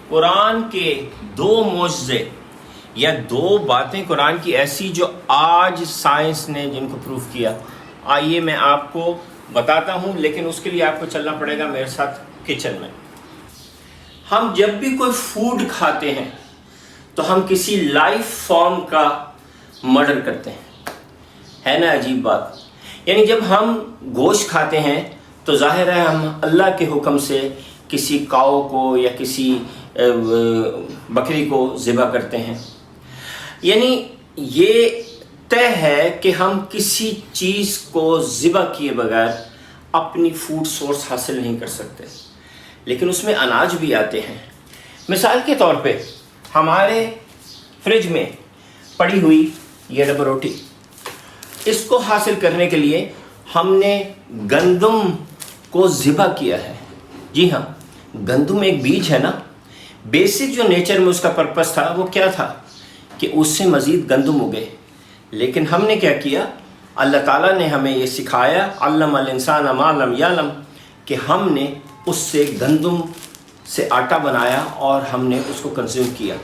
قرآن کے دو معجزے یا دو باتیں قرآن کی ایسی جو آج سائنس نے جن کو پروف کیا، آئیے میں آپ کو بتاتا ہوں، لیکن اس کے لیے آپ کو چلنا پڑے گا میرے ساتھ کچن میں۔ ہم جب بھی کوئی فوڈ کھاتے ہیں تو ہم کسی لائف فارم کا مرڈر کرتے ہیں، ہے نا عجیب بات؟ یعنی جب ہم گوشت کھاتے ہیں تو ظاہر ہے ہم اللہ کے حکم سے کسی کاؤ کو یا کسی بکری کو ذبح کرتے ہیں۔ یعنی یہ طے ہے کہ ہم کسی چیز کو ذبح کیے بغیر اپنی فوڈ سورس حاصل نہیں کر سکتے، لیکن اس میں اناج بھی آتے ہیں۔ مثال کے طور پہ ہمارے فریج میں پڑی ہوئی یہ ڈبل روٹی، اس کو حاصل کرنے کے لیے ہم نے گندم کو ذبح کیا ہے۔ جی ہاں، گندم ایک بیج ہے نا، بیسک جو نیچر میں اس کا پرپس تھا وہ کیا تھا کہ اس سے مزید گندم اگے، لیکن ہم نے کیا کیا؟ اللہ تعالیٰ نے ہمیں یہ سکھایا، علم الانسان ما لم یعلم، کہ ہم نے اس سے گندم سے آٹا بنایا اور ہم نے اس کو کنزیوم کیا۔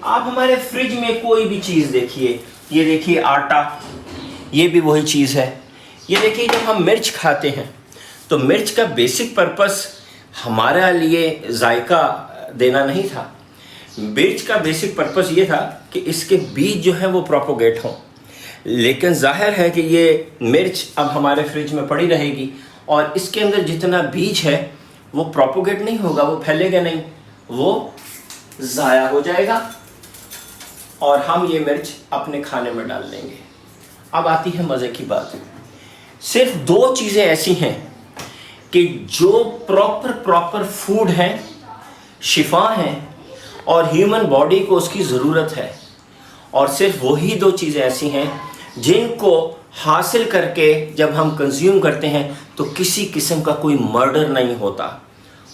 آپ ہمارے فریج میں کوئی بھی چیز دیکھیے، یہ دیکھیے آٹا، یہ بھی وہی چیز ہے۔ یہ دیکھیے جب ہم مرچ کھاتے ہیں تو مرچ کا بیسک پرپس ہمارے لیے ذائقہ دینا نہیں تھا، مرچ کا بیسک پرپس یہ تھا کہ اس کے بیج جو ہیں وہ پروپوگیٹ ہوں، لیکن ظاہر ہے کہ یہ مرچ اب ہمارے فریج میں پڑی رہے گی اور اس کے اندر جتنا بیج ہے وہ پروپوگیٹ نہیں ہوگا، وہ پھیلے گا نہیں، وہ ضائع ہو جائے گا اور ہم یہ مرچ اپنے کھانے میں ڈال لیں گے۔ اب آتی ہے مزے کی بات، صرف دو چیزیں ایسی ہیں کہ جو پراپر فوڈ ہیں، شفا ہیں اور ہیومن باڈی کو اس کی ضرورت ہے، اور صرف وہی دو چیزیں ایسی ہیں جن کو حاصل کر کے جب ہم کنزیوم کرتے ہیں تو کسی قسم کا کوئی مرڈر نہیں ہوتا۔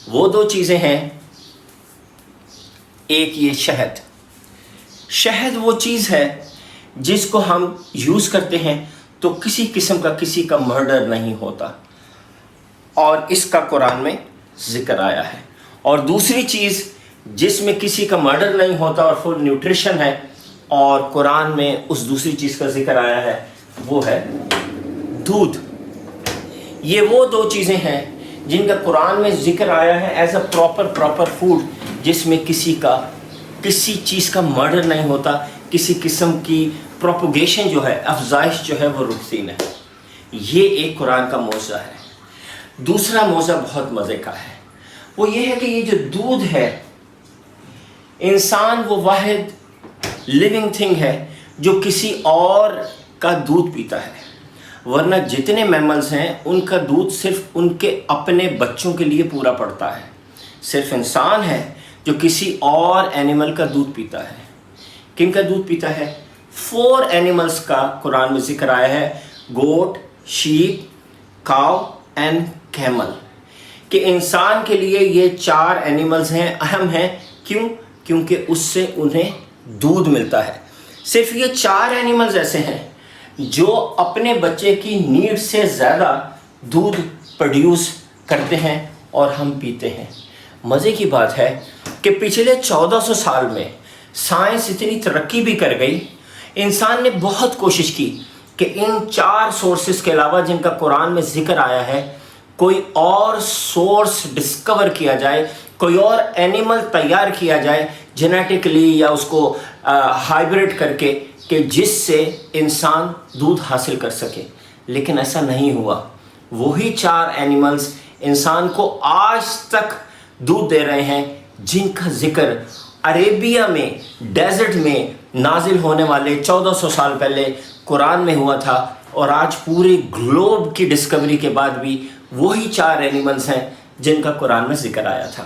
وہ دو چیزیں ہیں، ایک یہ شہد۔ شہد وہ چیز ہے جس کو ہم یوز کرتے ہیں تو کسی قسم کا کسی کا مرڈر نہیں ہوتا، اور اس کا قرآن میں ذکر آیا ہے۔ اور دوسری چیز جس میں کسی کا مرڈر نہیں ہوتا اور فل نیوٹریشن ہے اور قرآن میں اس دوسری چیز کا ذکر آیا ہے، وہ ہے دودھ۔ یہ وہ دو چیزیں ہیں جن کا قرآن میں ذکر آیا ہے ایز اے پراپر فوڈ، جس میں کسی چیز کا مرڈر نہیں ہوتا، کسی قسم کی پروپوگیشن جو ہے، افزائش جو ہے وہ رکتی نہیں۔ یہ ایک قرآن کا معجزہ ہے۔ دوسرا معجزہ بہت مزے کا ہے، وہ یہ ہے کہ یہ جو دودھ ہے، انسان وہ واحد لیونگ تھنگ ہے جو کسی اور کا دودھ پیتا ہے، ورنہ جتنے میملز ہیں ان کا دودھ صرف ان کے اپنے بچوں کے لیے پورا پڑتا ہے۔ صرف انسان ہے جو کسی اور اینیمل کا دودھ پیتا ہے۔ کن کا دودھ پیتا ہے؟ 4 اینیملز کا قرآن میں ذکر آیا ہے، گوٹ، شیپ، کاؤ اینڈ کیمل، کہ انسان کے لیے یہ 4 اینیملز ہیں، اہم ہیں۔ کیوں؟ کیونکہ اس سے انہیں دودھ ملتا ہے۔ صرف یہ 4 اینیملز ایسے ہیں جو اپنے بچے کی نیڈ سے زیادہ دودھ پروڈیوس کرتے ہیں اور ہم پیتے ہیں۔ مزے کی بات ہے کہ پچھلے 1400 سال میں سائنس اتنی ترقی بھی کر گئی، انسان نے بہت کوشش کی کہ ان 4 سورسز کے علاوہ جن کا قرآن میں ذکر آیا ہے، کوئی اور سورس ڈسکور کیا جائے، کوئی اور اینیمل تیار کیا جائے جینیٹکلی یا اس کو ہائیبرڈ کر کے، کہ جس سے انسان دودھ حاصل کر سکے، لیکن ایسا نہیں ہوا۔ وہی 4 اینیملز انسان کو آج تک دودھ دے رہے ہیں، جن کا ذکر عربیہ میں ڈیزرٹ میں نازل ہونے والے 1400 سال پہلے قرآن میں ہوا تھا، اور آج پورے گلوب کی ڈسکوری کے بعد بھی وہی 4 اینیملز ہیں جن کا قرآن میں ذکر آیا تھا۔